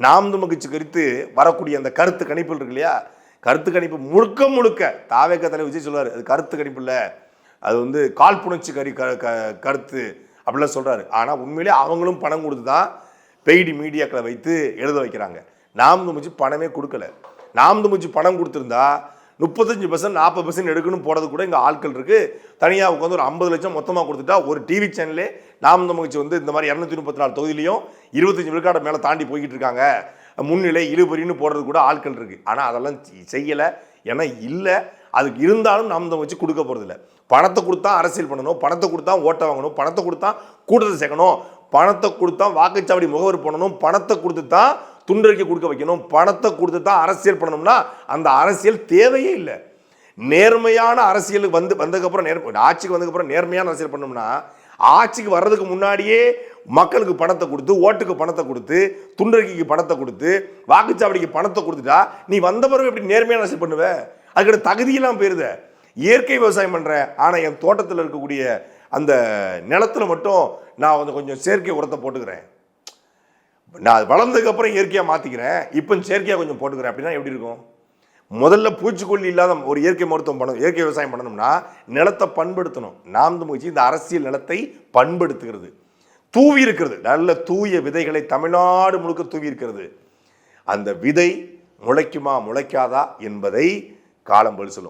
நாம் தமிழ் கட்சி குறித்து வரக்கூடிய அந்த கருத்து கணிப்புகள் இருக்கு இல்லையா, கருத்து கணிப்பு முழுக்க முழுக்க தாவேக தலைவர் விஜய் சொல்றாரு, அது கருத்து கணிப்பு இல்லை, அது வந்து காழ்ப்புணர்ச்சி கருத்து அப்படிலாம் சொல்றாரு. ஆனால் உண்மையிலே அவங்களும் பணம் கொடுத்து தான் பெய்டு மீடியாக்களை வைத்து எழுத வைக்கிறாங்க. நாம் தமிழ் பணமே கொடுக்கல. நாம் தமிழ் பணம் கொடுத்துருந்தா 35% 40% எடுக்கணும் போறது கூட இங்கே ஆட்கள் இருக்கு. தனியாக உட்காந்து ஒரு 50 லட்சம் மொத்தமாக கொடுத்துட்டா ஒரு டிவி சேனலே நாம் தமிழ் வந்து இந்த மாதிரி 234 தொகுதியிலையும் 25 விழுக்காடு மேலே தாண்டி போய்கிட்டு இருக்காங்க, முன்னிலை இழுபறின்னு போடுறது கூட ஆட்கள் இருக்கு. ஆனால் அதெல்லாம் செய்யலை. ஏன்னா இல்லை, அதுக்கு இருந்தாலும் நாம் தமிழ் கொடுக்க போகிறதில்ல. பணத்தை கொடுத்தா அரசியல் பண்ணணும், பணத்தை கொடுத்தா ஓட்டை வாங்கணும், பணத்தை கொடுத்தா கூட்டத்தை சேர்க்கணும், பணத்தை கொடுத்தா வாக்குச்சாவடி முகவர் பண்ணணும், பணத்தை கொடுத்து தான் துண்டறிக்கை கொடுக்க வைக்கணும், பணத்தை கொடுத்து தான் அரசியல் பண்ணணும்னா அந்த அரசியல் தேவையே இல்லை. நேர்மையான அரசியலுக்கு வந்ததுக்கப்புறம் ஆட்சிக்கு வந்ததுக்கப்புறம் நேர்மையான அரசியல் பண்ணோம்னா, ஆட்சிக்கு வர்றதுக்கு முன்னாடியே மக்களுக்கு பணத்தை கொடுத்து, ஓட்டுக்கு பணத்தை கொடுத்து, துண்டறிக்கைக்கு பணத்தை கொடுத்து, வாக்குச்சாவடிக்கு பணத்தை கொடுத்துட்டா நீ வந்த பிறகு எப்படி நேர்மையான அரசியல் பண்ணுவ? அதுக்கிட்ட தகுதியெல்லாம் போயிருத. இயற்கை விவசாயம் பண்ணுறேன், ஆனால் என் தோட்டத்தில் இருக்கக்கூடிய அந்த நிலத்தில் மட்டும் நான் வந்து கொஞ்சம் செயற்கை உரத்தை போட்டுக்கிறேன், நான் வளர்ந்ததுக்கப்புறம் இயற்கையாக மாற்றிக்கிறேன், இப்போ செயற்கையாக கொஞ்சம் போட்டுக்கிறேன் அப்படின்னா எப்படி இருக்கும்? முதல்ல பூச்சிக்கொல்லி இல்லாத ஒரு இயற்கை மருத்துவம் பண்ணணும், இயற்கை விவசாயம் பண்ணணும்னா நிலத்தை பண்படுத்தணும். நாம் தமிழ் இந்த அரசியல் நிலத்தை பண்படுத்துகிறது, தூவி இருக்கிறது, நல்ல தூய விதைகளை தமிழ்நாடு முழுக்க தூவி இருக்கிறது. அந்த விதை முளைக்குமா முளைக்காதா என்பதை காலம் பதில் சொல்லும்.